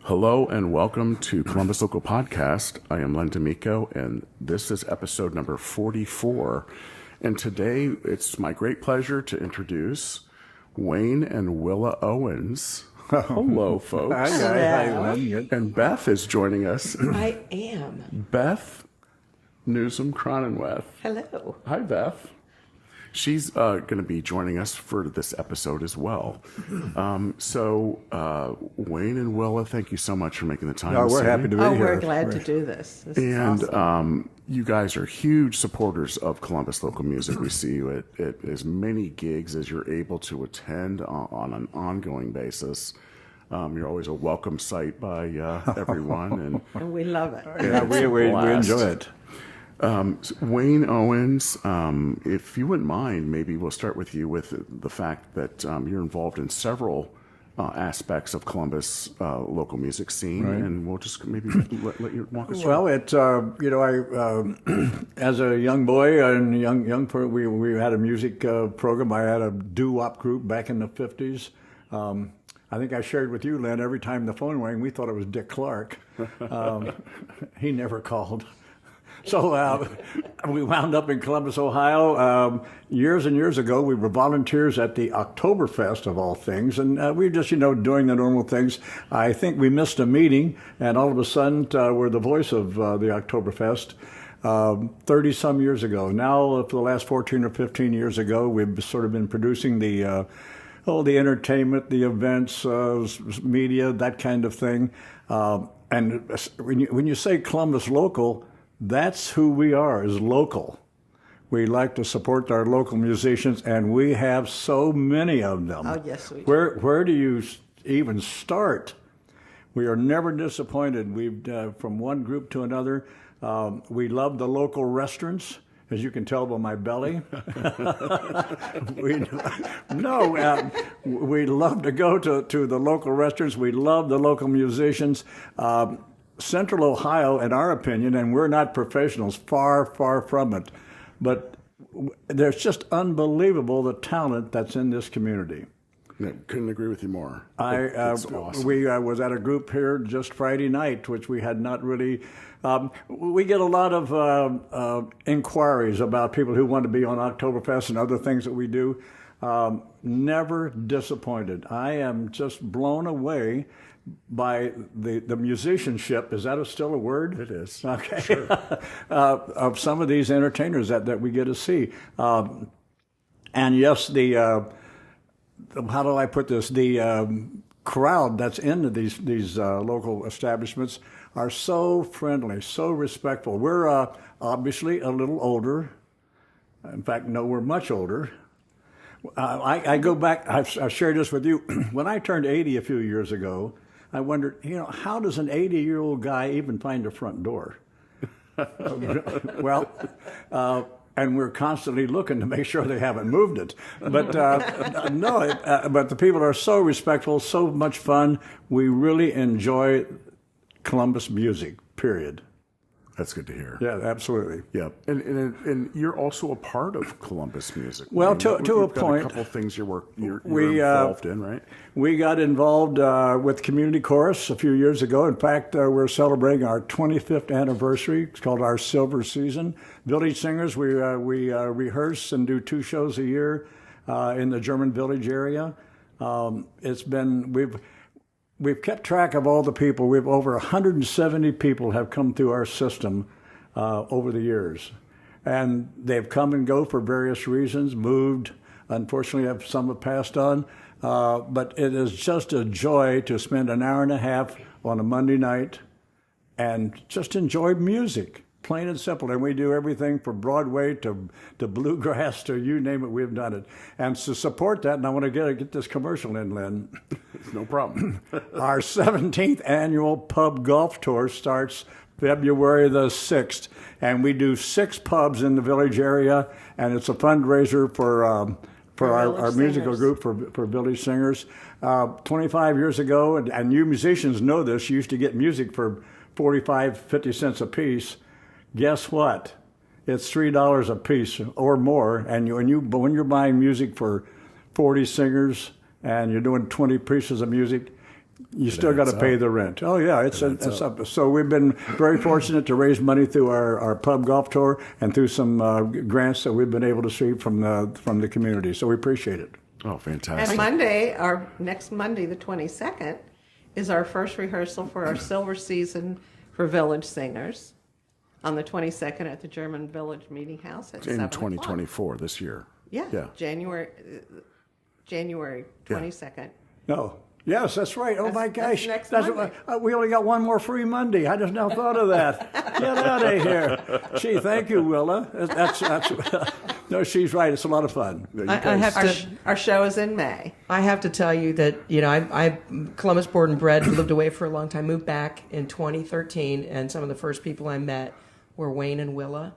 Hello and welcome to Columbus Local Podcast. I am Len D'Amico, and this is episode number 44. And today it's my great pleasure to introduce Wayne and Willa Owens. Hello, folks. Hi. And Beth is joining us. I am. Beth Newsom-Cronenweth. Hello. Hi, Beth. She's going to be joining us for this episode as well. Wayne and Willa, thank you so much for making the time. We're happy to be here. We're glad to do this. This is awesome. You guys are huge supporters of Columbus local music. We see you at as many gigs as you're able to attend on an ongoing basis. You're always a welcome sight by everyone. And we love it. Yeah, we enjoy it. Wayne Owens, if you wouldn't mind, maybe we'll start with you with the fact that you're involved in several aspects of Columbus local music scene, right. And we'll just maybe let you walk us through. Well, as a young boy and we had a music program. I had a doo-wop group back in the 50s. I think I shared with you, Len, every time the phone rang, we thought it was Dick Clark. He never called. So we wound up in Columbus, Ohio. Years and years ago, we were volunteers at the Oktoberfest, of all things, and we were just, doing the normal things. I think we missed a meeting, and all of a sudden, we're the voice of the Oktoberfest 30-some years ago. Now, for the last 14 or 15 years ago, we've sort of been producing the entertainment, the events, media, that kind of thing. And when you say Columbus local, that's who we are, is local. We like to support our local musicians, and we have so many of them. Oh, yes, we do. Where do you even start? We are never disappointed. We've from one group to another. We love the local restaurants, as you can tell by my belly. We love to go to the local restaurants. We love the local musicians. Central Ohio, in our opinion, and we're not professionals, far, far from it, but there's just unbelievable the talent that's in this community. Yeah, couldn't agree with you more. It's awesome. We was at a group here just Friday night, which we had not really. We get a lot of inquiries about people who want to be on Oktoberfest and other things that we do. Never disappointed. I am just blown away by the musicianship. Is that still a word? It is. Okay. Sure. Of some of these entertainers that we get to see. And yes, how do I put this? The crowd that's into these local establishments are so friendly, so respectful. We're obviously a little older. In fact, no, we're much older. I go back, I've shared this with you. When I turned 80 a few years ago, I wondered, how does an 80-year-old guy even find a front door? Well, and we're constantly looking to make sure they haven't moved it. But but the people are so respectful, so much fun. We really enjoy Columbus music, period. That's good to hear. Yeah, absolutely. Yeah, and you're also a part of Columbus music. Well, to a point. A couple of things you're involved in, right? We got involved with Community Chorus a few years ago. In fact, we're celebrating our 25th anniversary. It's called our Silver Season. Village Singers, we rehearse and do 2 shows a year in the German Village area. We've kept track of all the people. We've over 170 people have come through our system over the years. And they've come and go for various reasons, moved. Unfortunately, some have passed on. But it is just a joy to spend an hour and a half on a Monday night and just enjoy music, plain and simple. And we do everything from Broadway to bluegrass to you name it, we've done it. And to support that, and I want to get this commercial in, Len. No problem. Our 17th annual pub golf tour starts February the 6th, and we do 6 pubs in the village area, and it's a fundraiser for our musical group for Village Singers. 25 years ago, and you musicians know this, you used to get music for 45, 50 cents a piece. Guess what? It's $3 a piece or more, and when you're buying music for 40 singers and you're doing 20 pieces of music, You still got to pay the rent. Oh yeah, it's up. So we've been very fortunate to raise money through our pub golf tour and through some grants that we've been able to see from the community. So we appreciate it. Oh, fantastic! And next Monday, the 22nd, is our first rehearsal for our silver season for Village Singers on the 22nd at the German Village Meeting House at 7 In o'clock. 2024, this year. Yeah. January 22nd. No. Yes, that's right. Oh my gosh, next Monday. We only got one more free Monday. I just now thought of that. Get out of here. Gee, thank you, Willa. That's no, she's right. It's a lot of fun. I have to. Our show is in May. I have to tell you that I Columbus born and bred, lived away for a long time, moved back in 2013, and some of the first people I met were Wayne and Willa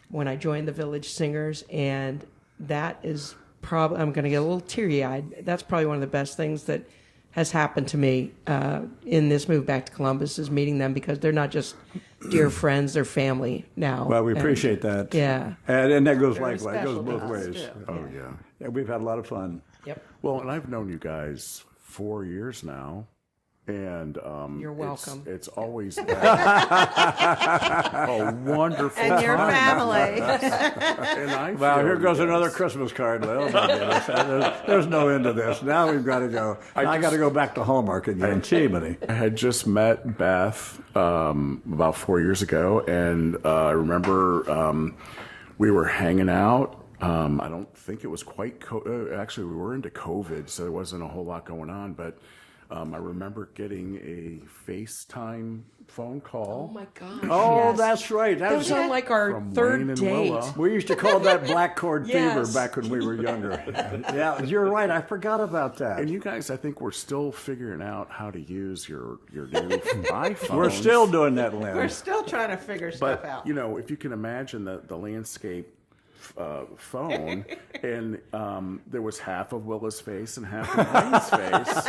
when I joined the Village Singers, and that is probably, I'm going to get a little teary-eyed. That's probably one of the best things that has happened to me in this move back to Columbus, is meeting them, because they're not just dear friends, they're family now. Well, we appreciate that. Yeah. And that goes Very likewise. It goes special to both us, ways. too. Oh, yeah. Yeah, we've had a lot of fun. Yep. Well, and I've known you guys 4 years now. And You're welcome. It's always been a wonderful And your time. family. And I Well, feel here goes you another guys. Christmas card. Oh, my goodness. There's no end to this. Now we've got to go. I got to go back to Hallmark again. Gee, buddy. I had just met Beth about 4 years ago, and I remember we were hanging out. I don't think it was quite actually, we were into COVID, so there wasn't a whole lot going on, but I remember getting a FaceTime phone call. Oh my gosh. Oh, yes. that's right. That was on like our From Wayne third and date. Willa. We used to call that black cord fever Yes. back when we were younger. Yeah, you're right. I forgot about that. And you guys, I think we're still figuring out how to use your new iPhone. We're still doing that, Lynn. We're still trying to figure stuff But, out. you know, if you can imagine the landscape phone, and there was half of Willa's face and half of Wayne's face.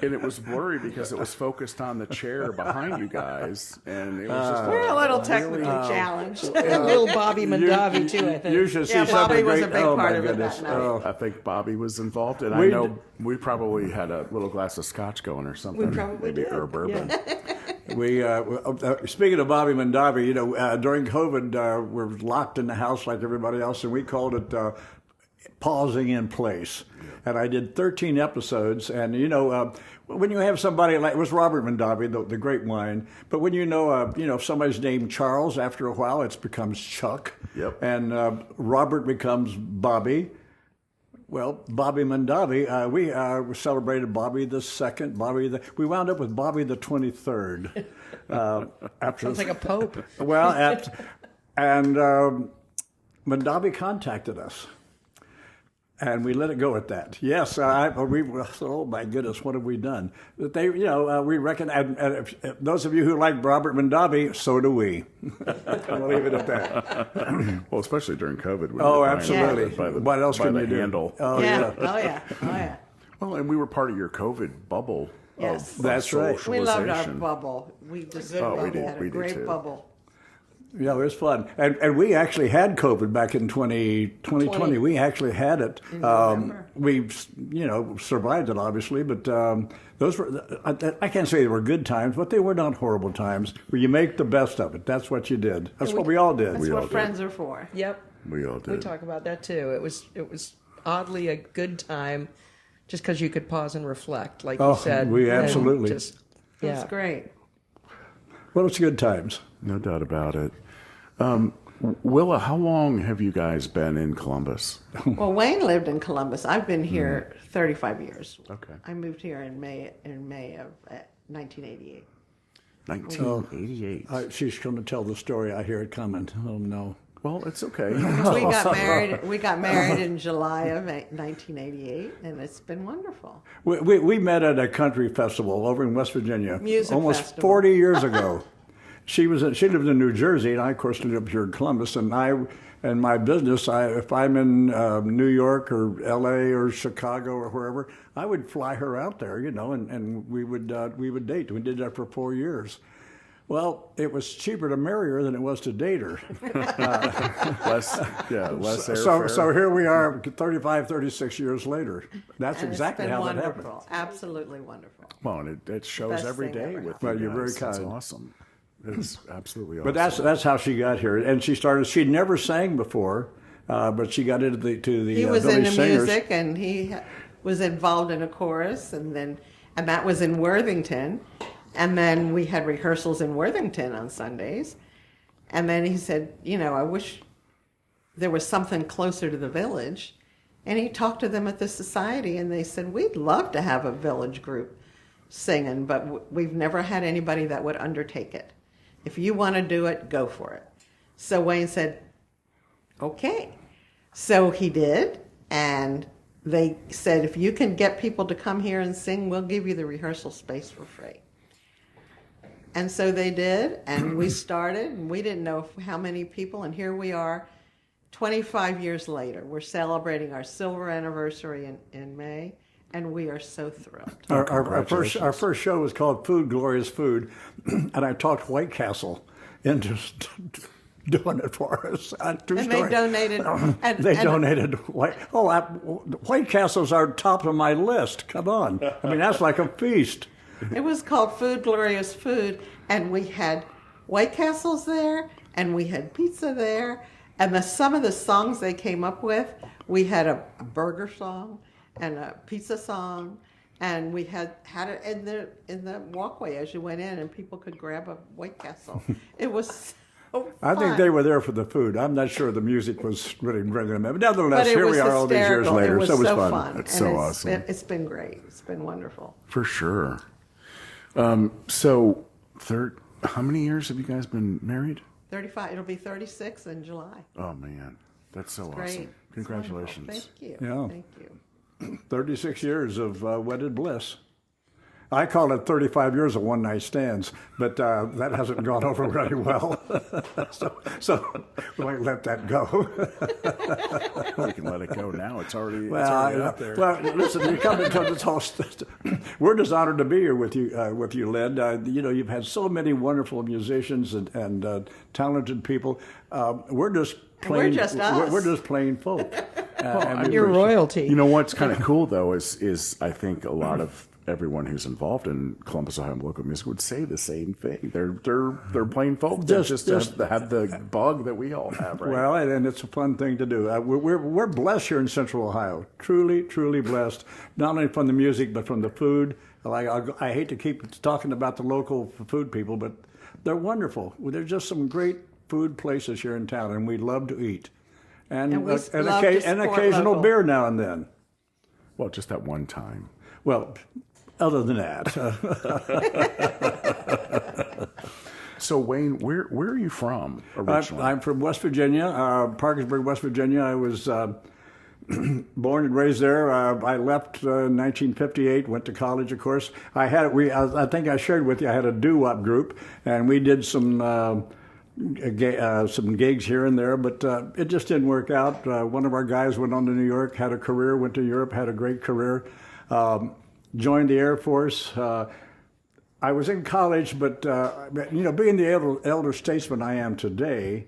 And it was blurry because it was focused on the chair behind you guys. And it was just We're a little technically challenged. And little Bobby Mandavi, too, I think. You should see Yeah, something Bobby was great. a big oh, part my of it goodness. that night. Oh. I think Bobby was involved, and We I know we probably had a little glass of scotch going or something. We probably maybe did. or bourbon. We speaking of Bobby Mandavi, you know, during COVID, we're locked in the house like everybody else, and we called it pausing in place. And I did 13 episodes, and you know, when you have somebody like, it was Robert Mondavi, the great wine, but when you know, if somebody's named Charles, after a while it becomes Chuck, Yep. and Robert becomes Bobby. Well, Bobby Mondavi, we celebrated Bobby the Second. We wound up with Bobby the 23rd. After Sounds like a pope. well, and Mondavi contacted us, and we let it go at that. Yes, oh my goodness, what have we done? But they, you know, we reckon, and if those of you who like Robert Mondavi, so do we. We'll leave it at that. Well, especially during COVID. We Oh, were absolutely. by the, What else by can the you do? handle. Oh, yeah. Oh, yeah. Oh, yeah. Well, and we were part of your COVID bubble. Yes. Of That's right. We loved our socialization. bubble. We just Oh, we we did. had We a did great too. bubble. Yeah, it was fun. And we actually had COVID back in 2020. We actually had it. We, you know, survived it, obviously, but those were, I can't say they were good times, but they were not horrible times, where you make the best of it. That's what you did. That's what we all did. That's all what did. friends are for. Yep. We all We did. talk about that too. It was oddly a good time, just because you could pause and reflect, like Oh, you said. we and absolutely- just, It was yeah. great. Well, it's good times. No doubt about it. Willa, how long have you guys been in Columbus? Well, Wayne lived in Columbus. I've been here 35 years. Okay. I moved here in May of 1988. 1988. She's going to tell the story. I hear it coming. Oh, no. Well, it's okay. We got married in July of 1988, and it's been wonderful. We met at a country festival over in West Virginia. Music almost festival. 40 years ago. She lived in New Jersey, and I, of course, lived here in Columbus. And my business, if I'm in New York or L.A. or Chicago or wherever, I would fly her out there, you know, and we would date. We did that for 4 years. Well, it was cheaper to marry her than it was to date her. Less So here we are 35, 36 years later. That's And exactly it's been how that wonderful. happened. Absolutely wonderful. Well, and it shows Best every thing day ever with Well, you you're very guys. It's kind. awesome. It's absolutely awesome. But that's how she got here, and she started. She'd never sang before, but she got into the He was village into singers. music, and he was involved in a chorus, and that was in Worthington, and then we had rehearsals in Worthington on Sundays, and then he said, I wish there was something closer to the village, and he talked to them at the society, and they said, we'd love to have a village group singing, but we've never had anybody that would undertake it. If you want to do it, go for it. So Wayne said, okay. So he did, and they said, if you can get people to come here and sing, we'll give you the rehearsal space for free. And so they did, and we started, and we didn't know how many people, and here we are 25 years later. We're celebrating our silver anniversary in May, and we are so thrilled. Our first show was called Food, Glorious Food, and I talked White Castle into doing it for us. True And story. they donated. Donated White Castle's our top of my list. Come on, I mean that's like a feast. It was called Food, Glorious Food, and we had White Castles there, and we had pizza there, and some of the songs they came up with, we had a burger song and a pizza song, and we had it in the walkway as you went in, and people could grab a White Castle. It was so I think fun. they were there for the food. I'm not sure the music was really bringing them in. But nevertheless, But it here was we are all these years hysterical. later. It was so it was so fun. It's And so awesome. It's been great. It's been wonderful. For sure. How many years have you guys been married? 35. It'll be 36 in July. Oh man, that's so Great. awesome! It's Congratulations. wonderful. Thank you. Yeah. Thank you. 36 years of wedded bliss. I call it 35 years of one-night stands, but that hasn't gone over very well. so we might let that go. We can let it go now. It's already Well, out there. well, listen, you come into this whole. We're just honored to be here with you, Lynn. You've had so many wonderful musicians and talented people. We're just plain. We're just us. We're just plain folk. And we You're appreciate- royalty. You know what's kind of cool though is I think a lot of everyone who's involved in Columbus, Ohio local music would say the same thing. They're plain folk that just have the bug that we all have, right? Well, and it's a fun thing to do. We're blessed here in Central Ohio. Truly, truly blessed. Not only from the music, but from the food. I hate to keep talking about the local food people, but they're wonderful. There's just some great food places here in town, and we love to eat. And we love to support occasional local. beer now and then. Well, just that one time. Well, other than that. So Wayne, where are you from originally? I'm from West Virginia, Parkersburg, West Virginia. I was born and raised there. I left in 1958, went to college, of course. I think I shared with you, I had a doo-wop group, and we did some gigs here and there, but it just didn't work out. One of our guys went on to New York, had a career, went to Europe, had a great career, joined the Air Force. I was in college, but being the elder statesman I am today,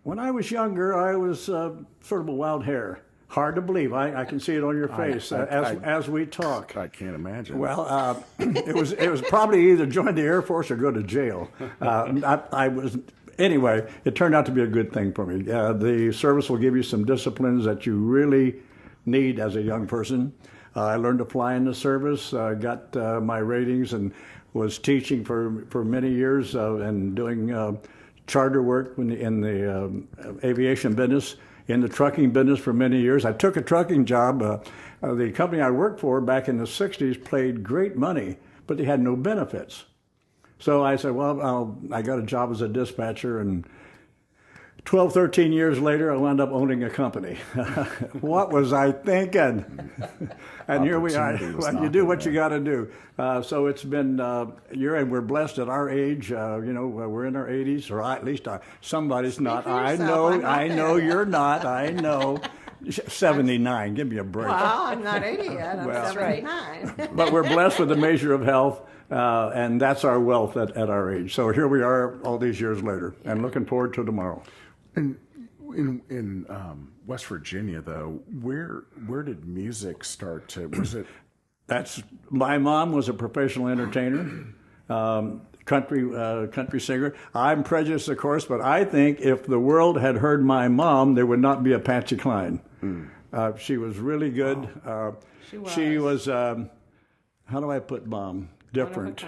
when I was younger, I was sort of a wild hare. Hard to believe. I can see it on your face as we talk. I can't imagine. Well, it was probably either join the Air Force or go to jail. I was. Anyway, it turned out to be a good thing for me. The service will give you some disciplines that you really need as a young person. I learned to fly in the service, got my ratings, and was teaching for many years and doing charter work in the aviation business, in the trucking business for many years. I took a trucking job. The company I worked for back in the 60s paid great money, but they had no benefits. So I said, well, I got a job as a dispatcher, and 12, 13 years later, I wound up owning a company. What was I thinking? And here we are. Well, you do what you got to do. So it's been, we're blessed at our age. We're in our 80s, or at least somebody's not. for I yourself. know, I'm not I know there. you're not. I know. 79. Give me a break. Well, I'm not 80 yet. I'm Well, 79. But we're blessed with a measure of health, and that's our wealth at our age. So here we are all these years later, and looking forward to tomorrow. And in West Virginia, though, where did music start to? Was it? My mom was a professional entertainer, country singer. I'm prejudiced, of course, but I think if the world had heard my mom, there would not be a Patsy Cline. She was really good. She was. How do I put mom? Different.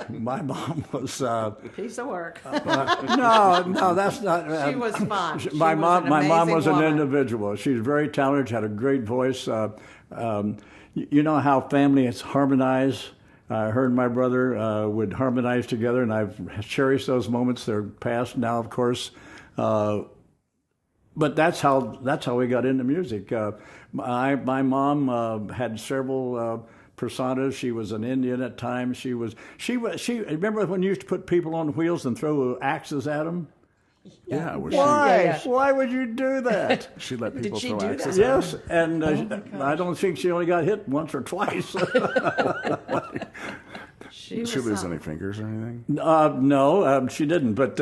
My mom was Piece of work. no, that's not. She was fun. My mom was an woman. individual. She's very talented. Had a great voice. You know how families harmonize. Her and my brother would harmonize together, and I've cherished those moments. They're past now, of course. But that's how we got into music. My mom had several personas. She was an Indian at times. She remember when you used to put people on wheels and throw axes at them? Yeah. Was Why? Yeah. Why would you do that? she let people she throw do axes? that? Yes, and I don't think she only got hit once or twice. Did she lose something. any fingers or anything? No, she didn't. But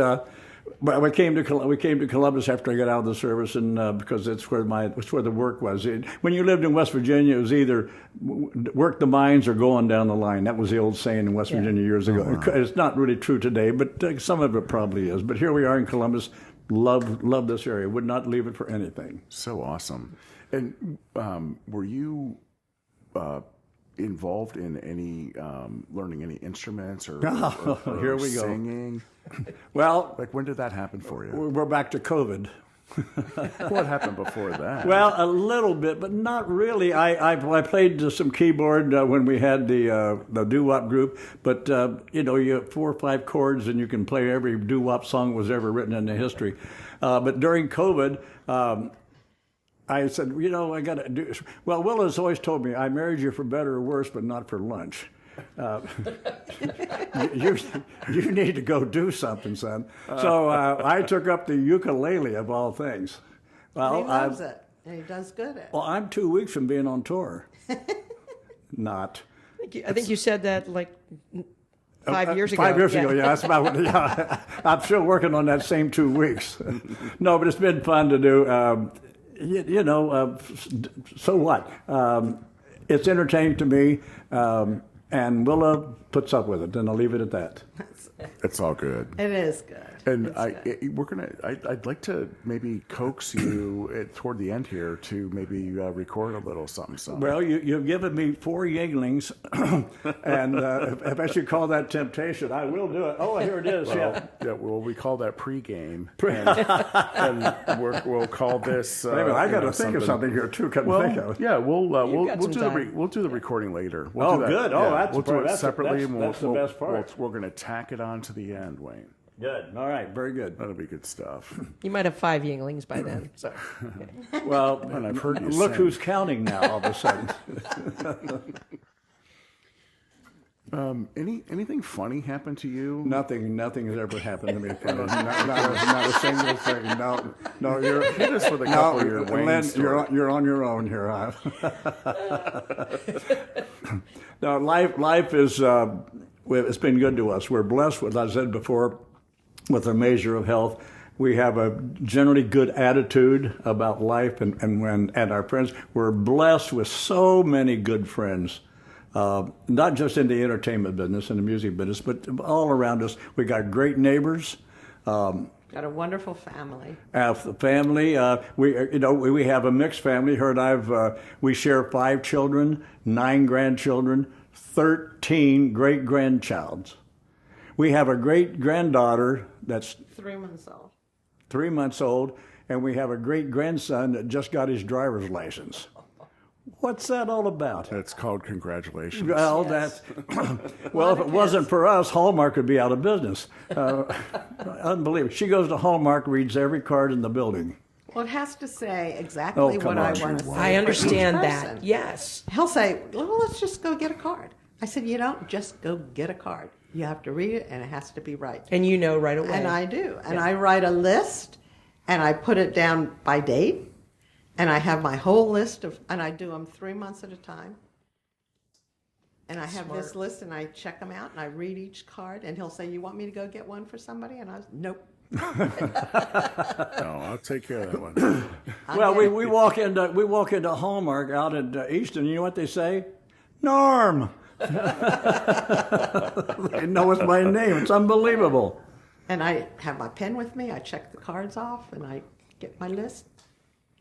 we came to Columbus after I got out of the service, and because it's where the work was. When you lived in West Virginia, it was either work the mines or go on down the line. That was the old saying in West Virginia years ago. It's not really true today, but some of it probably is. But here we are in Columbus. Love this area. Would not leave it for anything. So awesome. And were you involved in any learning any instruments or Here we go. singing? Well, Like, when did that happen for you? we're back to COVID. What happened before that? Well, a little bit, but not really. I played some keyboard when we had the doo-wop group, but you have 4 or 5 chords and you can play every doo-wop song that was ever written in the history. But during COVID, I said, I got to do. Well, Willa's always told me, I married you for better or worse, but not for lunch. You need to go do something, son. So I took up the ukulele of all things. Well, He loves it, and he does good at it. Well, I'm 2 weeks from being on tour. Not. I think you said that like 5 years ago. 5 years ago, yeah. That's about what. Yeah, I'm still working on that same 2 weeks. No, but it's been fun to do. So what? It's entertaining to me. And Willa puts up with it, and I'll leave it at that. It's all good. It is good. And It's I'd like to maybe coax you toward the end here to maybe record a little something. Well, you've given me 4 Yinglings, and if I should call that temptation, I will do it. Oh, here it is. Well, we call that pregame, and we'll call this. Wait a minute, I got to think of something here too. Couldn't think of. Yeah, we'll got some time. we'll do the recording later. Oh, good. Oh, that's we'll do it that's- separately, that's and the best part. we're going to tack it on to the end, Wayne. Good. All right. Very good. That'll be good stuff. You might have 5 Yinglings by then. So Well, And I've heard you look sing. who's counting now. All of a sudden. Anything funny happened to you? Nothing has ever happened to me. Not a single thing. No, you're Hit us with a couple of your Wayne Len, stories. you're on your own here. No, life is. It's been good to us. We're blessed with, as I said before, with a measure of health. We have a generally good attitude about life and our friends. We're blessed with so many good friends. Not just in the entertainment business and the music business, but all around us. We got great neighbors. Got a wonderful family. The family, we have a mixed family. We share 5 children, 9 grandchildren, 13 great grandchilds. We have a great granddaughter that's 3 months old. 3 months old, and we have a great grandson that just got his driver's license. What's that all about? It's called congratulations. Well, Yes. if it wasn't for us, Hallmark would be out of business. Unbelievable. She goes to Hallmark, reads every card in the building. Well, it has to say exactly come what I on. want to say. I understand for each that. person. Yes. He'll say, well, let's just go get a card. I said, you don't just go get a card. You have to read it, and it has to be right. And you know right away. And I do. And I write a list, and I put it down by date. And I have my whole list and I do them 3 months at a time. And I have this list, and I check them out, and I read each card, and he'll say, "You want me to go get one for somebody?" And I was, "Nope." No, I'll take care of that one. Well, we walk into Hallmark out at Easton. You know what they say? Norm. They know it's my name. It's unbelievable. And I have my pen with me. I check the cards off, and I get my list,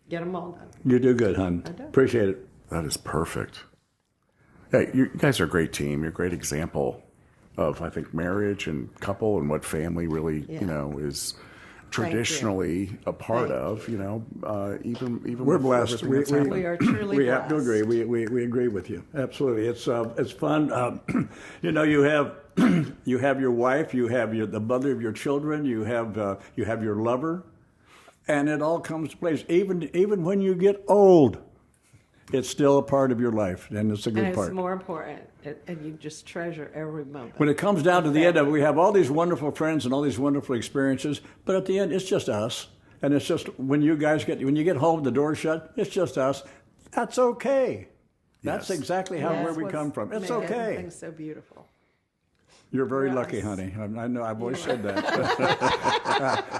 get them all done. You do good, hon. I do. Appreciate it. That is perfect. Hey, you guys are a great team. You're a great example of, I think, marriage and couple and what family really, is traditionally a part of. Even We're with blessed. everything that's happened. We are truly We blessed. have to agree. We agree with you. Absolutely. It's fun. You have you have your wife. You have the mother of your children. You have your lover, and it all comes to place. Even when you get old, it's still a part of your life, and it's a good And part. it's more important, and you just treasure every moment. When it comes down to the end of it, we have all these wonderful friends and all these wonderful experiences, but at the end, it's just us. And it's just when you get home, the door's shut, it's just us. That's okay. That's Yes. exactly where we come from. It's okay. Everything's so beautiful. You're very Yes. lucky, honey. I know. I've always said that.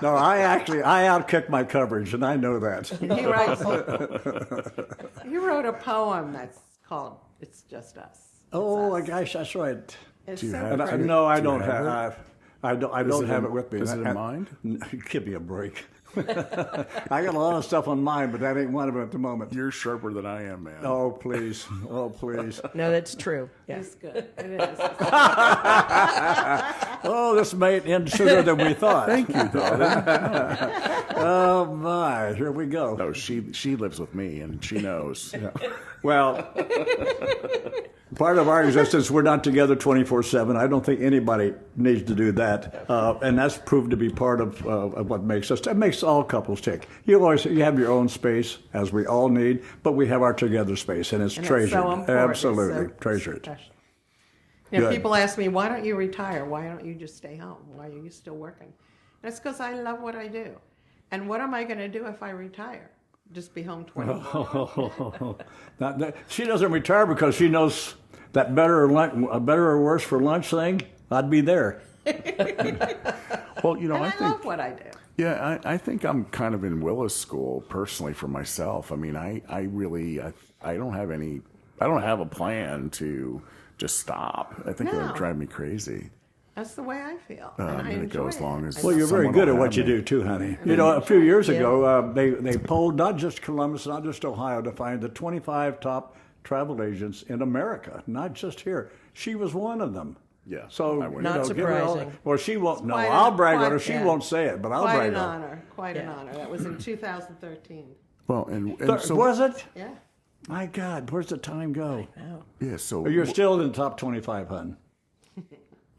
No, I outkick my coverage, and I know that. He wrote a poem that's called "It's Just Us." Oh, gosh, that's right. It's Do you so have And pretty. no, I Do you don't have have. I don't have it with me. Is it in mind? Give me a break. I got a lot of stuff on mine, but that ain't one of them at the moment. You're sharper than I am, man. Oh, please. Oh, please. No, that's true. Yeah. It's good. It is. Oh, this may end sooner than we thought. Thank you, darling. Oh, my. Here we go. No, she lives with me, and she knows. Well, part of our existence, we're not together 24/7. I don't think anybody needs to do that, and that's proved to be part of what makes us. It makes all couples tick. You have your own space, as we all need, but we have our together space, and it's And treasured. It's so important. Absolutely, It's so treasure it. special. Good. People ask me, "Why don't you retire? Why don't you just stay home? Why are you still working?" And it's because I love what I do. And what am I going to do if I retire? Just be home 24 She doesn't retire because she knows that better or worse for lunch thing. I'd be there. Well, And I think love what I do. Yeah, I think I'm kind of in Willa's school personally for myself. I mean, I don't have a plan to just stop. I think it would No. drive me crazy. That's the way I feel. And I I'm gonna enjoy go as long it. as- I Well, you're very Someone good will at what have you me. do too, honey. A few years ago, they polled not just Columbus, not just Ohio, to find the 25 top travel agents in America, not just here. She was one of them. Yeah, So I would. Not give her all- surprising. well, she won't. No, quite I'll an- brag on quite- her. She yeah. won't say it, but I'll Quite brag an on her. honor. Quite an Yeah. honor. That was in 2013. Well, and so Was it? Yeah. My God, where's the time go? yeah, so You're still in the top 25, hun.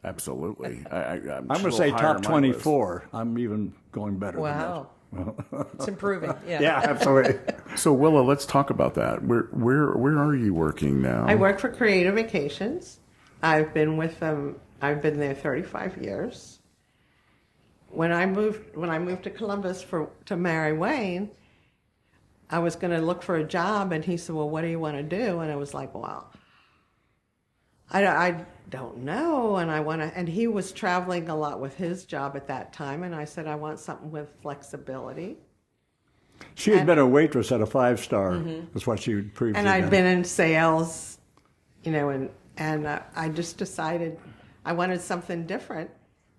absolutely. I'm going to say top 24. I'm even going better Wow. It's improving. Yeah. than that. Yeah, absolutely. So Willa, let's talk about that. Where are you working now? I work for Creative Vacations. I've been with them. I've been there 35 years. When I moved to Columbus to marry Wayne, I was going to look for a job, and he said, "Well, what do you want to do?" And I was like, "Well, I don't know." And he was traveling a lot with his job at that time, and I said, "I want something with flexibility." She had been a waitress at a 5-star. That's what she previously And I'd done. been in sales, and I just decided I wanted something different.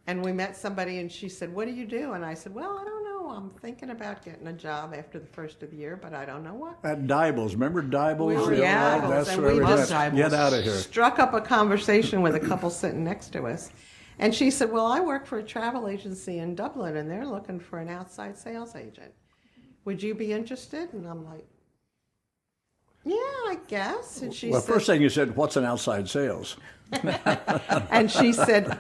And we met somebody, and she said, "What do you do?" And I said, "Well, I don't know. I'm thinking about getting a job after the first of the year, but I don't know what." At Dibbles. Remember Dibbles? We were The old- at Dibbles, That's and where we we just met. Get out of here. Struck up a conversation with a couple sitting next to us. And she said, "Well, I work for a travel agency in Dublin, and they're looking for an outside sales agent. Would you be interested?" And I'm like, "Yeah, I guess." And she Well, said, first thing you said, what's an outside sales? and she said,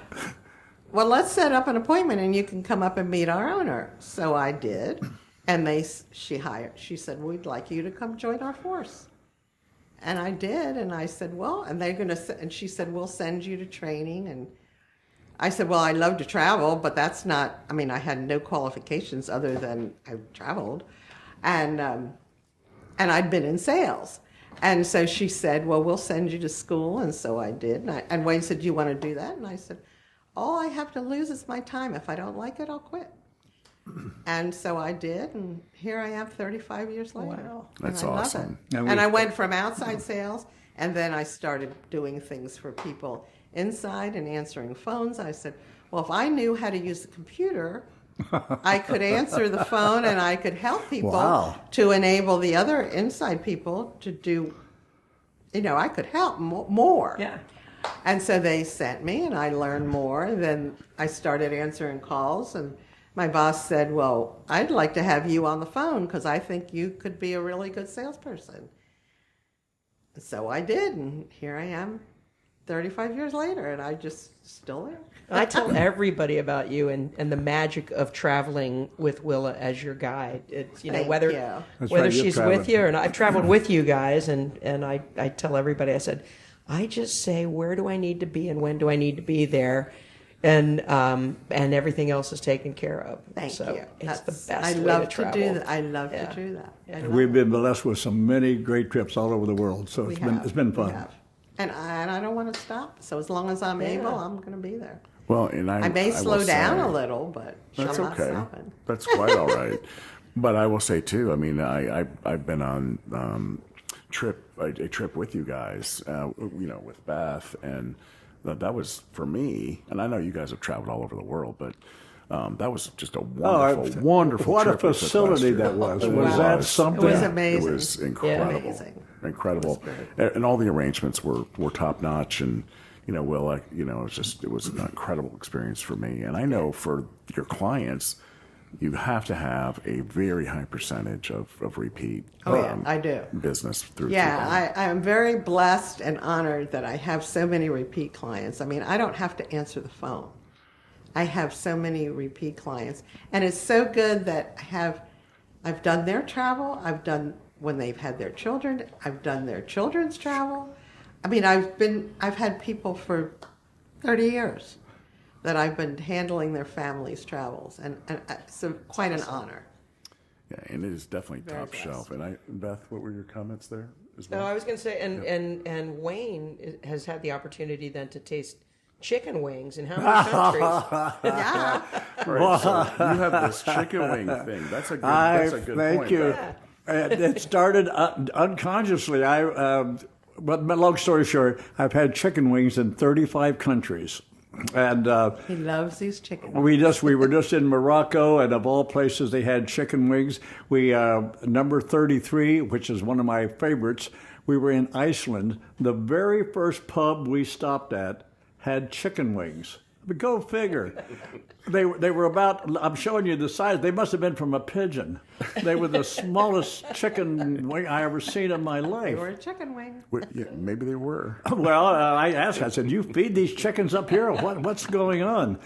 "Well, let's set up an appointment, and you can come up and meet our owner." So I did, and she said, "We'd like you to come join our force." And I did, and I said, "Well," and and she said, "We'll send you to training." And I said, "Well, I love to travel, but that's not, I had no qualifications other than I traveled." And and I'd been in sales. And so she said, well, we'll send you to school. And so I did. And Wayne said, do you want to do that? And I said, all I have to lose is my time. If I don't like it, I'll quit. And so I did. And here I am 35 years later. Wow. That's and I awesome. Love it. And I went from outside sales, and then I started doing things for people inside and answering phones. I said, well, if I knew how to use the computer, I could answer the phone and I could help people to enable the other inside people to do, I could help more. Yeah. And so they sent me, and I learned more. Then I started answering calls, and my boss said, well, I'd like to have you on the phone because I think you could be a really good salesperson. So I did, and here I am 35 years later, and I just still there. I tell everybody about you and the magic of traveling with Willa as your guide. It's whether right, she's with you or not. I've traveled with you guys, and I tell everybody, I said, I just say, where do I need to be and when do I need to be there, and everything else is taken care of. Thank so you. It's the best I way love to travel. do that. I love to do that. Yeah. We've been blessed with some many great trips all over the world, so it's been We fun. have. And I don't want to stop. So as long as I'm able, I'm going to be there. Well, and I may will slow down say- a little, but That's I'm not okay. stopping. That's quite all right. But I will say too. I mean, I've been on a trip with you guys, with Beth, and that was for me. And I know you guys have traveled all over the world, but that was just a wonderful What trip a we took facility last year. that was. It Was that something? It was amazing. It was incredible. Amazing. Incredible. It was And all the arrangements were top notch, and Will, it was an incredible experience for me. And I know for your clients, you have to have a very high percentage of repeat I do. business through. Yeah, I am very blessed and honored that I have so many repeat clients. I mean, I don't have to answer the phone. I have so many repeat clients, and it's so good that I've done their travel. I've done when they've had their children. I've done their children's travel. I mean, I've had people for 30 years that I've been handling their families' travels, and it's quite an honor. Yeah, and it is definitely Very top blessed. shelf. And Beth, what were your comments there as well? No, I was going to say, and Wayne has had the opportunity then to taste chicken wings in how many countries? Yeah. Right, so you have this chicken wing thing. That's a good Thank point. you. Beth. It started unconsciously. But long story short, I've had chicken wings in 35 countries. And He loves these chicken. we were just in Morocco, and of all places, they had chicken wings. We number 33, which is one of my favorites. We were in Iceland. The very first pub we stopped at had chicken wings. But go figure. They were about, I'm showing you the size, they must have been from a pigeon. They were the smallest chicken wing I ever seen in my life. They were a chicken wing. Yeah, maybe they were. Well, I asked, I said, you feed these chickens up here? What's going on?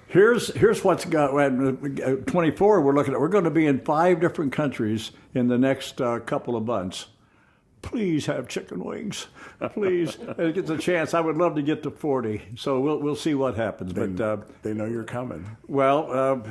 Here's what's got, 24 we're looking at. We're going to be in 5 different countries in the next couple of months. Please have chicken wings. Please. If it gets a chance, I would love to get to 40. So we'll see what happens. But They know you're coming. well,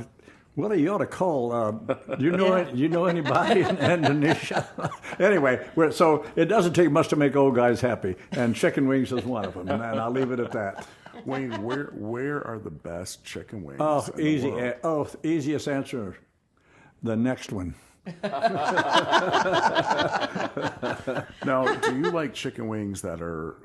Willie, you ought to call. Do you know anybody in Indonesia? Anyway, so it doesn't take much to make old guys happy, and chicken wings is one of them. And I'll leave it at that. Wayne, where are the best chicken wings? Oh, in the easy. world? Easiest answer. The next one. Now, do you like chicken wings that are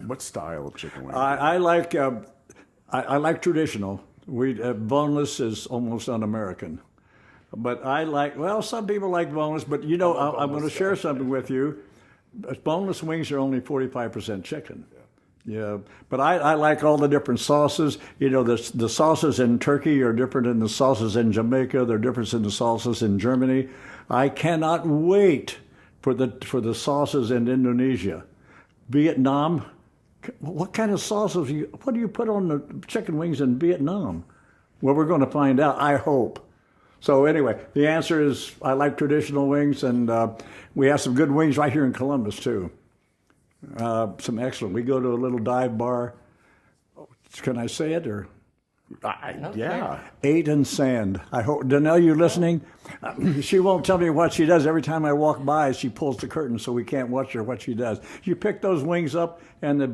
what style of chicken wings? I like traditional. Boneless is almost un-American. But I like, some people like boneless, but I'm going to share something with you. Boneless wings are only 45% chicken. Yeah, but I like all the different sauces. The sauces in Turkey are different than the sauces in Jamaica. They're different than the sauces in Germany. I cannot wait for the sauces in Indonesia, Vietnam. What kind of sauces? What do you put on the chicken wings in Vietnam? Well, we're going to find out. I hope. So anyway, the answer is I like traditional wings, and we have some good wings right here in Columbus too. Some excellent. We go to a little dive bar. Can I say it or? Yeah. 8 and sand. I hope Danelle, you listening? She won't tell me what she does. Every time I walk by, she pulls the curtain so we can't watch her what she does. You pick those wings up, and the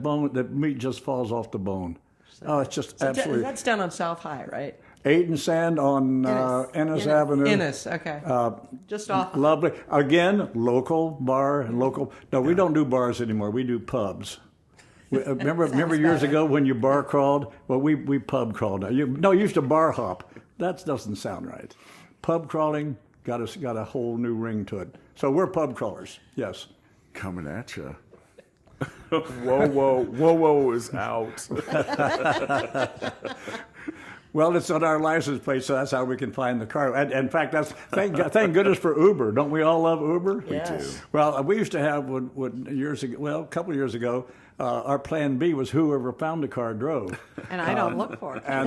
meat just falls off the bone. Oh, it's just absolutely. That's down on South High, right? 8 and sand on Ennis Avenue. Ennis, okay. Just off. Lovely. Again, local bar and local. No, we don't do bars anymore. We do pubs. Remember years ago when you bar crawled? Well, we pub crawled. You used to bar hop. That doesn't sound right. Pub crawling got a whole new ring to it. So we're pub crawlers. Yes. Coming at you. Wowo is out. Well, it's on our license plate, so that's how we can find the car. And in fact, thank goodness for Uber. Don't we all love Uber? Yes. We do. Well, we used to have a couple of years ago. Our plan B was whoever found the car drove. And I don't look for it. Yeah.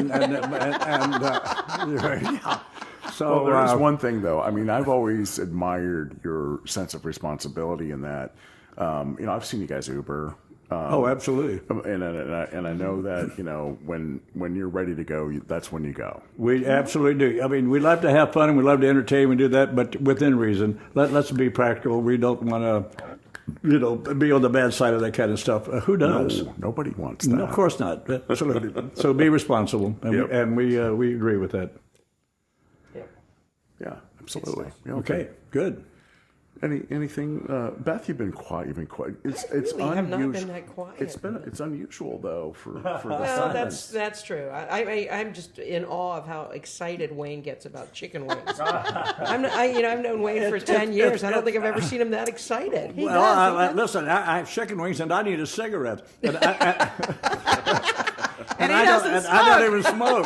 So Well, there is one thing, though. I mean, I've always admired your sense of responsibility in that. I've seen you guys Uber. Oh, absolutely. And I know that, when you're ready to go, that's when you go. We absolutely do. I mean, we love to have fun and we love to entertain. We do that, but within reason. Let's be practical. We don't want to, be on the bad side of that kind of stuff. Who does? No, nobody wants that. No, of course not. Absolutely. So be responsible, and we agree with that. Yeah, absolutely. Yeah, Okay, good. Anything, Beth? You've been quiet. It's really have not unusual. been that quiet. It's unusual though for the Well, silence. that's true. I'm just in awe of how excited Wayne gets about chicken wings. I've known Wayne for 10 years. I don't think I've ever seen him that excited. He does. Listen, I have chicken wings and I need a cigarette. And And he doesn't I don't even smoke.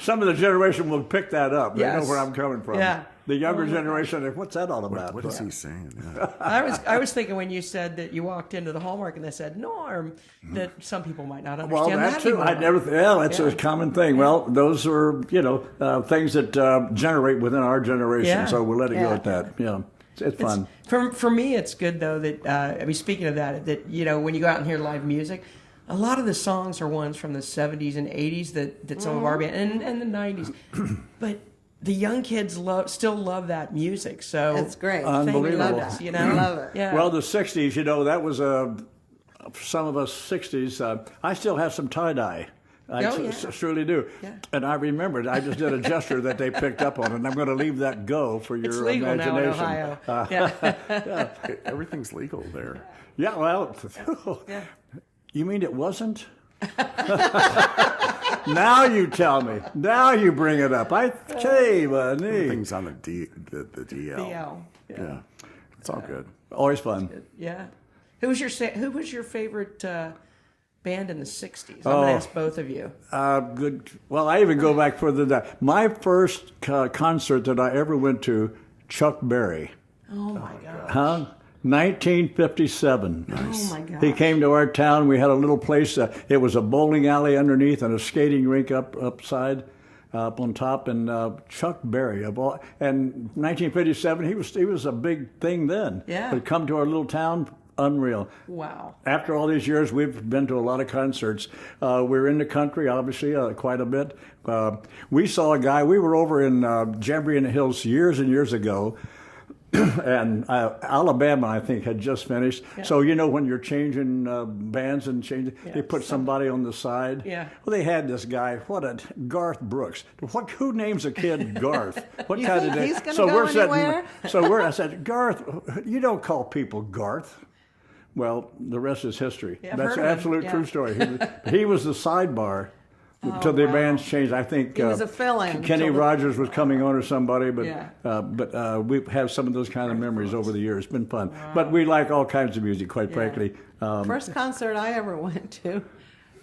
Some of the generation will pick that up. They know Yes. where I'm coming from. Yeah. The younger generation, what's that all about? What is he saying? Yeah. I was thinking when you said that you walked into the Hallmark and they said Norm, that some people might not Well, understand that too. anymore. I never. That's a common thing. Well, those are things that generate within our generation. Yeah. So we'll let it go Yeah. at that. Yeah, it's fun. For me, it's good though that speaking of that when you go out and hear live music, a lot of the songs are ones from the 70s and 80s that some of our band and the 90s, but the young kids still love that music. So It's great. Unbelievable. Love it. I love it. Yeah. Well, the '60s, that was some of us '60s. I still have some tie dye. I surely do. Yeah. And I remembered. I just did a gesture that they picked up on, and I'm going to leave that go for your it's legal imagination. now in Ohio. Everything's legal there. Yeah. Well. You mean it wasn't? Now you tell me. Now you bring it up. I tell you, Everything's on the DL. DL. Yeah, it's all good. Always fun. Yeah. Who was your favorite band in the 60s? I'm going to ask both of you. Good. Well, I even go back further than that. My first concert that I ever went to, Chuck Berry. Oh, my God. Huh? 1957. Oh, my God. He came to our town. We had a little place. It was a bowling alley underneath and a skating rink upside, up on top. And Chuck Berry, and 1957, he was a big thing then. Yeah. But come to our little town, unreal. Wow. After all these years, we've been to a lot of concerts. We're in the country, obviously, quite a bit. We saw a guy. We were over in Jamboree in the Hills years and years ago. And Alabama, I think, had just finished. Yeah. So, when you're changing bands and they put somebody on the side. Yeah. Well, they had this guy, Garth Brooks. Who names a kid Garth? What kind of he's going to go anywhere? I said, Garth, you don't call people Garth. Well, the rest is history. Yeah, That's an absolute true story. He was the sidebar. Till the bands changed, I think. He was a fill-in. Kenny Rogers was coming on or somebody, but we have some of those kind of memories over the years. It's been fun. Wow. But we like all kinds of music, quite frankly. First concert I ever went to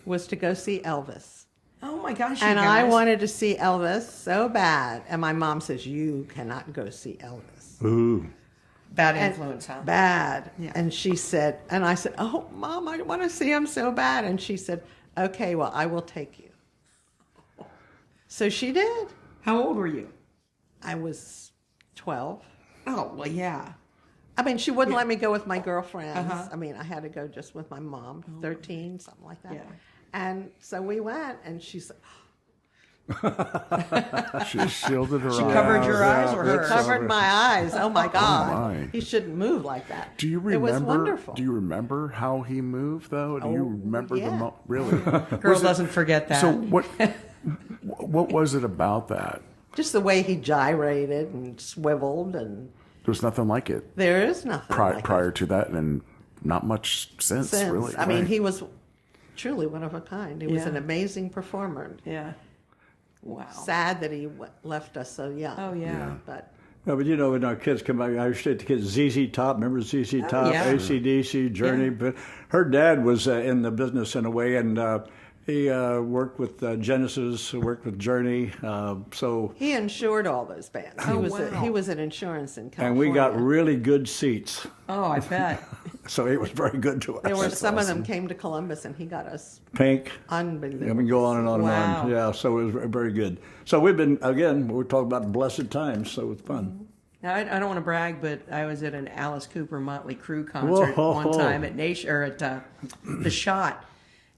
was to go see Elvis. Oh my gosh! And I wanted to see Elvis so bad, and my mom says you cannot go see Elvis. Ooh. Bad influence, huh? Bad. Yeah. And she said, and I said, "Oh, Mom, I want to see him so bad." And she said, "Okay, well, I will take you." So she did. How old were you? I was 12. Oh, well, yeah. I mean, she wouldn't let me go with my girlfriends. Uh-huh. I mean, I had to go just with my mom, 13, something like that. Yeah. And so we went, and she said, She shielded her She eyes. covered your eyes or her? covered my eyes. Oh my God. my. He shouldn't move like that. Do you remember? It was wonderful. Do you remember how he moved, though? Do you remember yeah. really? Girl doesn't forget that. So what was it about that? Just the way he gyrated and swiveled, and There's nothing like it there is nothing like prior to that, and not much since, it. really. I mean, Right. he was truly one of a kind. He was Yeah. an amazing performer. Yeah. Wow. Sad that he left us so young. Oh, yeah. But No, but when our kids come out, I used to take the kids ZZ Top. Remember ZZ Top, yeah. AC/DC, Journey. Yeah. But her dad was in the business in a way, and he worked with Genesis, worked with Journey. So he insured all those bands. Oh, He wow. was an insurance in and California. we got really good seats, Oh, I bet. so it was very good to us. There were some of them came to Columbus, and he got us Pink. unbelievable. I mean, go on and on and Wow. on. Yeah, so it was very good. So we're talking about blessed times, so it's fun. Now, I don't want to brag, but I was at an Alice Cooper Motley Crue concert one time at the Shot,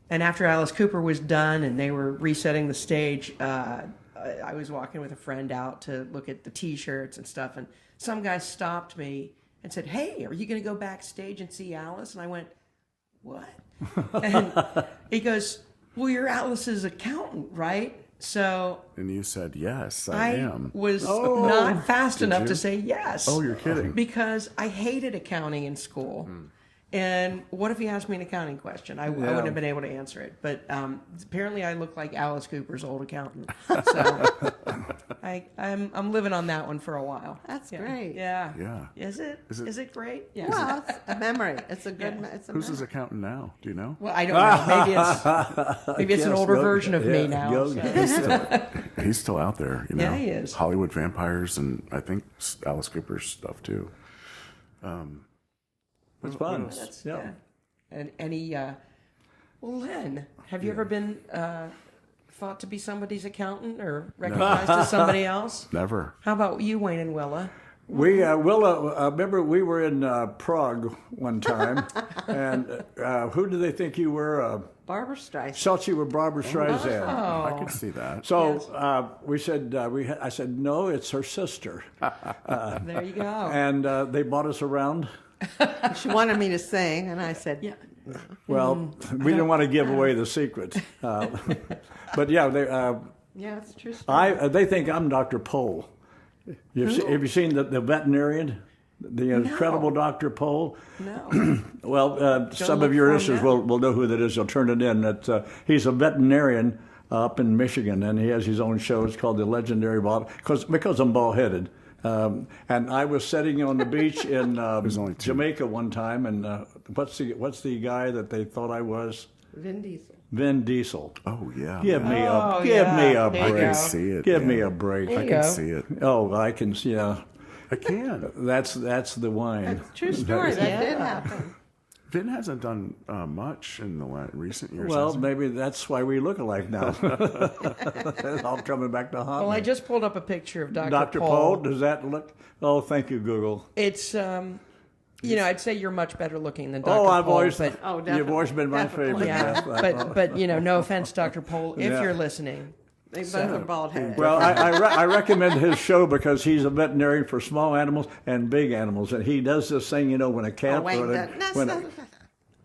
and after Alice Cooper was done and they were resetting the stage, I was walking with a friend out to look at the T-shirts and stuff, and some guy stopped me and said, "Hey, are you going to go backstage and see Alice?" And I went, "What?" And he goes, "Well, you're Alice's accountant, right?" So And you said, yes, I am. was not fast enough you? to say yes. Oh, you're kidding. Because I hated accounting in school. And what if he asked me an accounting question? I wouldn't have been able to answer it. But apparently I look like Alice Cooper's old accountant. So I'm living on that one for a while. That's Yeah. great. Yeah. Yeah. Is it? Is it great? Yeah. Well, it's a memory. It's a good. Yeah. It's a Who's his memory. accountant now? Do you know? Well, I don't know. Maybe it's an Yes, older go- version of me yeah, now. go- so. He's still out there, you know. Yeah, he is. Hollywood Vampires and I think Alice Cooper's stuff too. It's fun. That's, yeah. yeah. And any, well, Len, have you ever been thought to be somebody's accountant or recognized as somebody else? Never. How about you, Wayne and Willa? We Willa, remember we were in Prague one time, and who do they think you were? Barbara Streisand. Thought you were Barbara Streisand. I could see that. So we said I said no, it's her sister, There you go. and they bought us around. She wanted me to sing, and I said, Yeah. Well, we didn't want to give away the secret, but yeah, "Yeah, it's a true story." they think I'm Dr. Pole. Have you seen the veterinarian, the incredible Dr. Pole? No. Well, some look of your for him listeners now. will know who that is. They'll turn it in. That he's a veterinarian up in Michigan, and he has his own show. It's called The Legendary Bald, because I'm bald-headed. And I was sitting on the beach in only two. Jamaica one time, and what's the guy that they thought I was? Vin Diesel. Vin Diesel. Oh yeah. Give me Oh, a yeah. break. There you I can go. see it. Give yeah. me a break. There I you can go. see it. Oh, I can see. Yeah, I can. that's the wine. It's a true story. That did Yeah. happen. Vin hasn't done much in the recent years. Well, has he? maybe that's why we look alike now. It's all coming back to haunt Well, I me. just pulled up a picture of Dr. Dr. Pole, does that look? Oh, thank you, Google. It's, I'd say you're much better looking than Dr. Oh, I've Pole. always, but, Oh, you've always been my definitely. favorite. yeah, but no offense, Dr. Pole, if Yeah. you're listening. They both are bald headed. Well, I recommend his show because he's a veterinarian for small animals and big animals, and he does this thing, when a cat Wayne, or that's when not-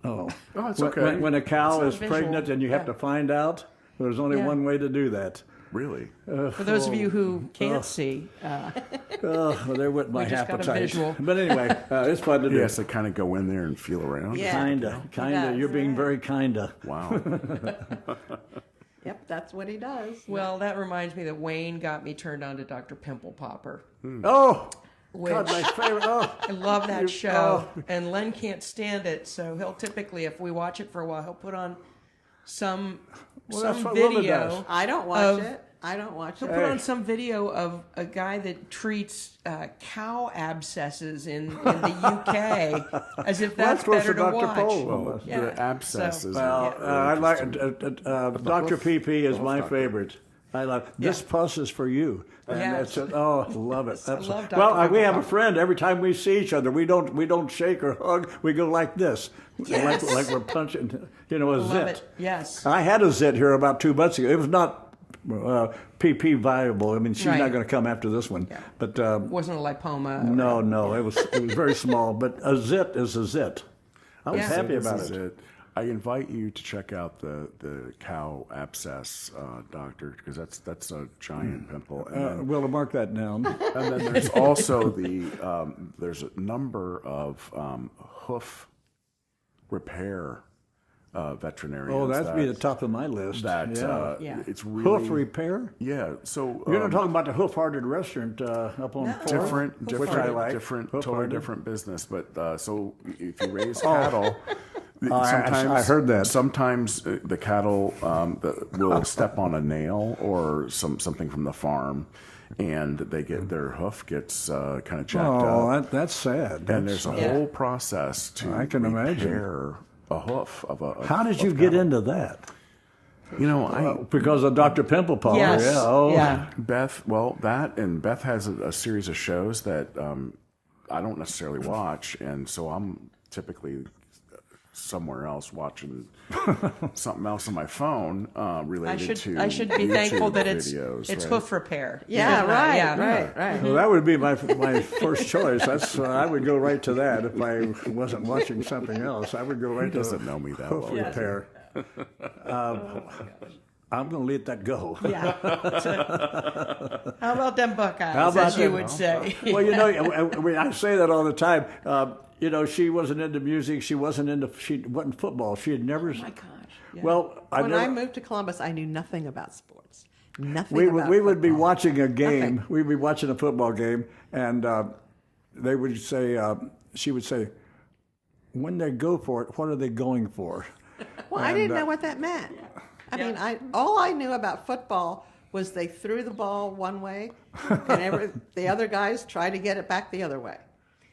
Oh, it's when, okay. when a cow It's is not visual. pregnant and you have Yeah. to find out, there's only Yeah. one way to do that. Really? For those of you who can't see, Oh, well, there went my We just got a appetite. visual. But anyway, it's fun to do. Yes, to kind of go in there and feel around. Yeah. Kinda. does, You're being right. very kinda. Wow. Yep, that's what he does. well, that reminds me that Wayne got me turned on to Dr. Pimple Popper. Oh, Which God, my favorite. Oh, I love that show, and Len can't stand it, so he'll typically, if we watch it for a while, he'll put on some that's what Willa video. does. I don't watch Of- it. I don't watch He'll it. put on some video of a guy that treats cow abscesses in the UK, as if that's close better to Dr. watch. Pole. Well, Yeah. the abscesses. Well, are I like interesting. Dr. PP is my favorite. I love this puss is for you. And Yeah. it's oh, I love it. I love Dr. Well, we Pepper have a Pop. friend. Every time we see each other, we don't shake or hug. We go like this, Yes. like we're punching. You know, a Love zit. it. Yes. I had a zit here about 2 months ago. It was not PP viable. I mean, she's Right. not going to come after this one. Yeah. But Wasn't a lipoma. no, it was very small. But a zit is a zit. I was Yeah. happy This about is it. I invite you to check out the cow abscess, doctor, because that's a giant pimple. And We'll mark that down. then there's also there's a number of hoof repair veterinarians. Oh, that'd be the that- top of my list. That yeah. Yeah. it's really Hoof repair. Yeah, so You're not talking about the Hoof Hearted restaurant up on Fourth? different, which I like. different, Hoof totally Hearted. different business. But so if you raise cattle, I heard that. Sometimes the cattle will step on a nail or something from the farm, and they get their hoof gets kind of jacked Oh, up. that's sad. And there's a Yeah. whole process to I can imagine. repair a hoof of a. How did of you get cattle. into that? You know, Because of Dr. Pimple Popper. Yes. Yeah. Oh. Yeah. Beth, well, Beth has a series of shows that I don't necessarily watch, and so I'm typically somewhere else watching something else on my phone related I should be YouTube thankful that videos, it's right? hoof repair. Yeah, Shouldn't I? right, Yeah. right. Well, that would be my first choice. That's I would go right to that if I wasn't watching something else. I would go right to doesn't know me that hoof well. repair. I'm going to let that go. Yeah. How about them Buckeyes, How about as you them? would say? Well, you know, I say that all the time. You know, she wasn't into music. She wasn't football. She had never. Oh my gosh. Yeah. Well, When I moved to Columbus, I knew nothing about sports. Nothing. we about would be football. watching a game. Nothing. We'd be watching a football game, and they would say, she would say, when they go for it, what are they going for? Well, I didn't know what that meant. I Yeah. mean, all I knew about football was they threw the ball one way, and the other guys tried to get it back the other way.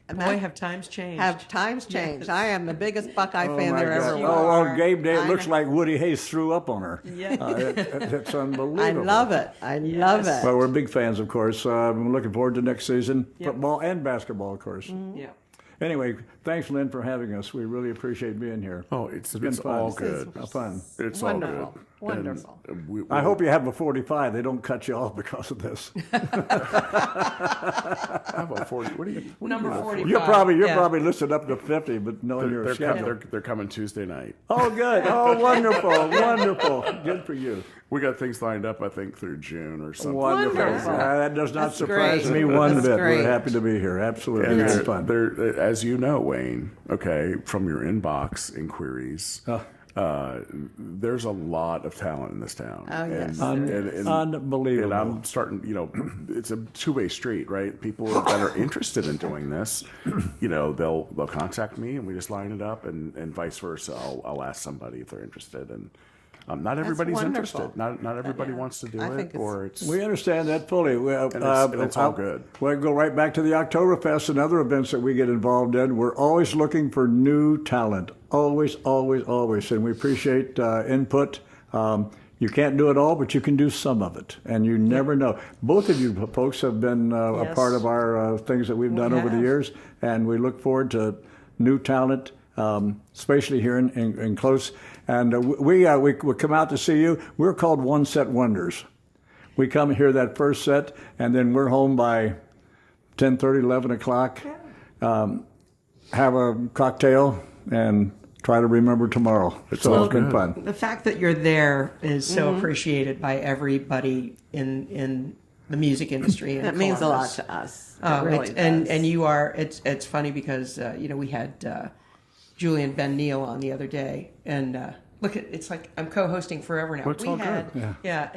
And Boy, that- have times changed. have times changed. Yes. I am the biggest Buckeye Oh fan my there God. ever You was. Oh, are. on game day, it I looks know. like Woody Hayes threw up on her. Yeah. It's I unbelievable. love it. I love it. Well, we're big fans, of course. I'm looking forward to next season. Football and basketball, of course. Yeah. Anyway, thanks, Lynn, for having us. We really appreciate being here. Oh, it's been fun. all This good. Fun. It's Wonderful. all good. Wonderful. And we, I hope you have a 45. They don't cut you off because of this. How about 40? What do you? What Number do you 45. You're probably Yeah. listed up to 50, but knowing your They're, schedule. they're coming Tuesday night. Oh, good. Oh, wonderful. Wonderful. Good for you. We got things lined up, I think, through June or something. Wonderful. Wonderful. That does not That's surprise great. me one That's bit. great. We're happy to be here. Absolutely. And It's they're- fun. they're- as you know, Wayne, okay, from your inbox inquiries, there's a lot of talent in this town. Oh, yes. Unbelievable. And I'm starting, it's a two-way street, right? People that are interested in doing this, they'll contact me and we just line it up, and vice versa. I'll ask somebody if they're interested, and not everybody's wonderful. interested. Not everybody wants to do I it, think or it's We understand that fully. it's all good. We'll go right back to the Oktoberfest and other events that we get involved in. We're always looking for new talent. Always, always, always. And we appreciate input. You can't do it all, but you can do some of it. And you never know. Both of you folks have been a Yes. part of our things that we've done over the have. years. And we look forward to new talent, especially here in close. And we come out to see you. We're called One Set Wonders. We come hear that first set, and then we're home by 10:30, 11 o'clock. Have a cocktail and try to remember tomorrow. It's been good. fun. The fact that you're there is so appreciated by everybody in the music industry. That means a lot to us. It really does. And you are. It's funny because we had Julian Ben Neal on the other day, and look at it's like I'm co-hosting forever now. It's all good. Yeah,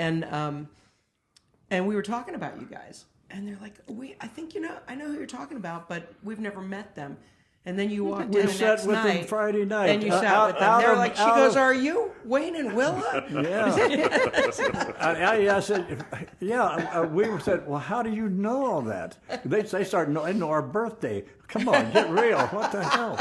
and we were talking about you guys, and they're like, I think I know who you're talking about, but we've never met them. And then you walked We in the sat next with them night. Friday night. And you sat Out- with them. out They're of- like, she out goes, of- "Are you Wayne and Willa?" Yeah. I said, yeah. We said, well, how do you know all that? They start knowing. They know our birthday. Come on, get real. What the hell?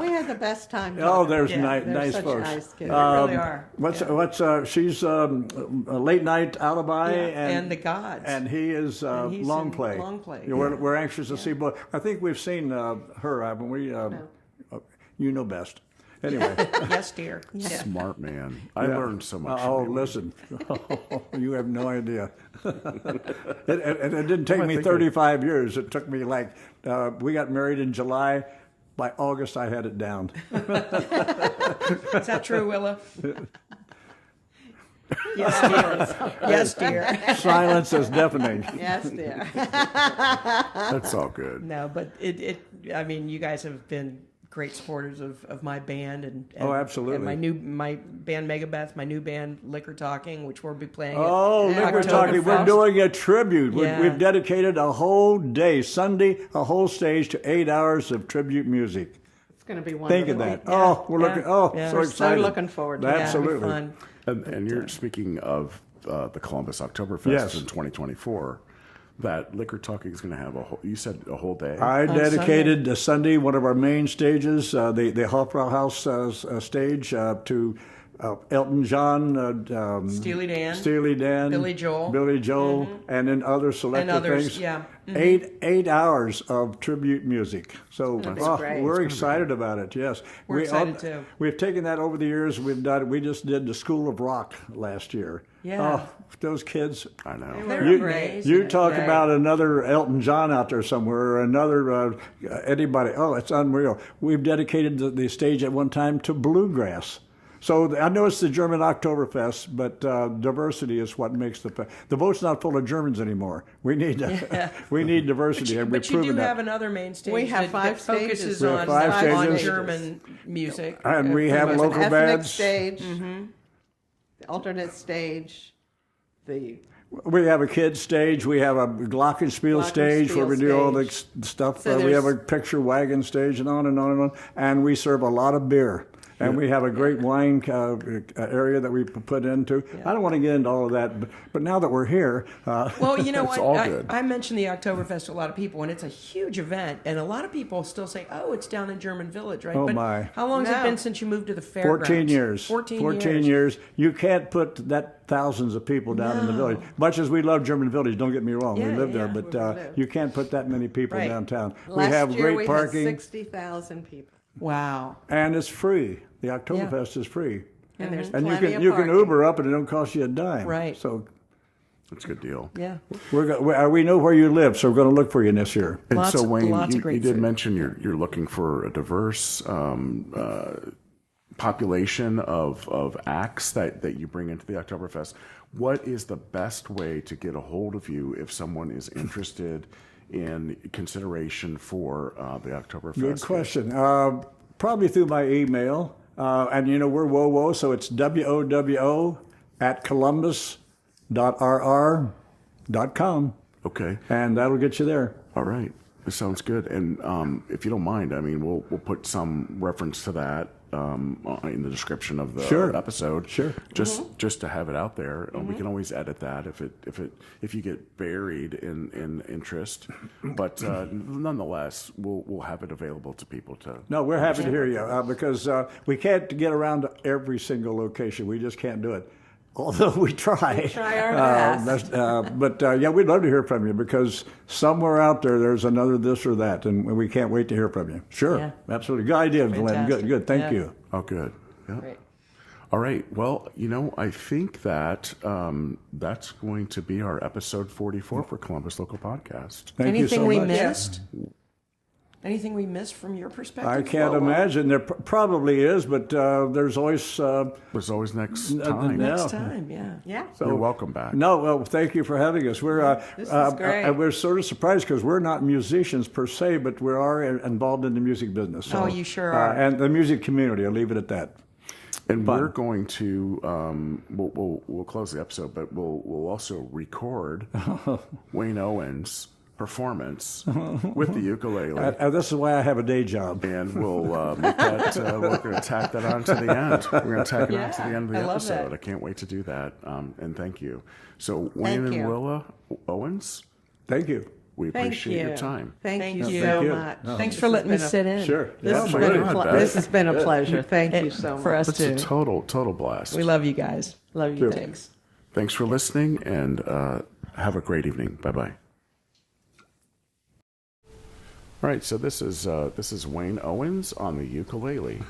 We had the best time. Oh, there's They're nice such folks. nice kids. They really are. She's a late night alibi and the Gods. and he is he's long in play. long play. Yeah, we're anxious to see both. I think we've seen her, haven't we? You know best. Anyway. Yes, dear. Yeah. Smart man. I learned so much. Oh, from you. listen. You have no idea. It didn't take me think 35 years. It took me we got married in July. By August, I had it down. Is that true, Willa? Yes, dear. Yes, dear. Silence is deafening. Yes, dear. That's all good. No, but I mean, you guys have been great supporters of my band and Oh, absolutely. and my band Megabeth, my new band Liquor Talking, which we'll be playing. Oh, at Liquor Talking. We're Oktoberfest. doing a tribute. Yeah. We've dedicated a whole day, Sunday, a whole stage to 8 hours of tribute music. It's going to be wonderful. Think of that. Yeah. Oh, we're looking. Oh, Yeah. so We're excited. so looking forward to it. Absolutely. Yeah, it'll be fun. And you're speaking of the Columbus Oktoberfest Yes. in 2024. That Liquor Talking is going to have you said a whole day. I dedicated Sunday, one of our main stages, the Hofbrauhaus stage, to Elton John, Steely Dan, Billy Joel, and then other selected and others. things. Yeah. 8 hours of tribute music. So great. we're excited about it. Yes, We're excited too. We've taken that over the years. We just did the School of Rock last year. Yeah. Oh, those kids. I know. They're You, amazing. you talk Right. about another Elton John out there somewhere, or another anybody. Oh, it's unreal. We've dedicated the stage at one time to bluegrass. So I know it's the German Oktoberfest, but diversity is what makes the boat's not full of Germans anymore. We need we need diversity, and we've But you proven do that. have another main stage We have that 5 focuses stages. We have on, 5 on stages. German music. And we have for the most local Ethnic bands. stage, the alternate stage, the We have a kids stage. We have a glockenspiel stage where we do all the stuff. So We have a there's- picture wagon stage and on and on and on. And we serve a lot of beer. And we have a great wine area that we put into. I don't want to get into all of that, but now that we're here, Well, you know It's what? all good. I mentioned the Oktoberfest to a lot of people, and it's a huge event. And a lot of people still say, "Oh, it's down in German Village, right?" Oh, but my. how long has it No. been since you moved to the fairgrounds? 14 years. 14 years. You can't put that thousands of people down in the village. Much as we love German Village, don't get me wrong, Yeah, we live there, yeah, but we live. you can't put that many people Right. downtown. last we have year great we parking, had 60,000 people, Wow. and it's free. The Oktoberfest is free. and there's And plenty you of can parking. Uber up and it don't cost you a dime. Right. So That's a good deal. Yeah. we know where you live, so we're going to look for you this year. And Lots so, of- Wayne, lots of you great did food. mention you're looking for a diverse population of acts that you bring into the Oktoberfest. What is the best way to get a hold of you if someone is interested in consideration for the Oktoberfest? Good question. Probably through my email. And we're Wowo, so it's WOWO at columbus.rr.com. Okay. And that'll get you there. All right. This sounds good. And if you don't mind, I mean, we'll put some reference to that in the description of the Sure. episode. Sure. Just to have it out there. We can always edit that if you get buried in interest. But nonetheless, we'll have it available to people to. No, we're happy to hear you because we can't get around to every single location. We just can't do it. Although we try. We try our best. But we'd love to hear from you because somewhere out there's another this or that, and we can't wait to hear from you. Sure, Yeah. absolutely. Good idea, Glenn. Fantastic. Good. Thank Yeah. you. Oh, good. Yeah. Great. All right. Well, I think that that's going to be our episode 44 for Columbus Local Podcast. Thank you Anything so we much. missed? Anything we missed from your perspective? I can't Well, imagine. There probably is, but there's always. There's always next time. no. Next time, yeah. Yeah. You're welcome back. No, well, thank you for having us. We're This is great. we're sort of surprised because we're not musicians per se, but we are involved in the music business. So, Oh, you sure are. and the music community. I'll leave it at that. And Fun. we're going to we'll close the episode, but we'll also record Wayne Owens' performance with the ukulele. This is why I have a day job. And we'll make that. We're going to tack that on to the end. We're going to tack it on to the end of the I love episode. that. I can't wait to do that. And thank you. So Wayne Thank and you. Willa Owens, Thank you. We Thank appreciate you. your time. Thank you you. so Thank you. much. No. Thanks This for has letting me been a- sit in. Sure. This, Yeah, has my been a God. God, ple- Beth. this has been a pleasure. Thank you so much. For us It's a too. total blast. We love you guys. Love you. Thanks. Thanks for listening, and have a great evening. Bye-bye. All right, so this is Wayne Owens on the ukulele.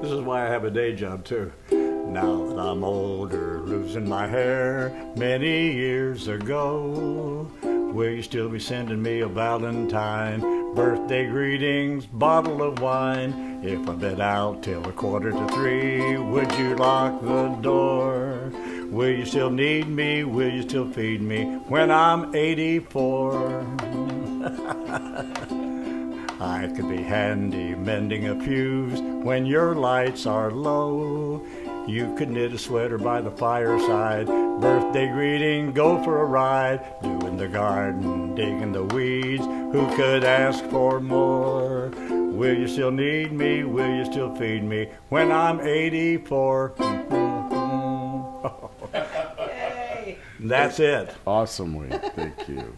This is why I have a day job, too. Now that I'm older, losing my hair many years ago, will you still be sending me a Valentine, birthday greetings, bottle of wine? If I've been out till 2:45, would you lock the door? Will you still need me? Will you still feed me when I'm 84? I could be handy mending a fuse when your lights are low. You could knit a sweater by the fireside, birthday greeting, go for a ride, doing the garden, digging the weeds, who could ask for more? Will you still need me? Will you still feed me when I'm 84? That's it. Awesome, Wayne. Thank you.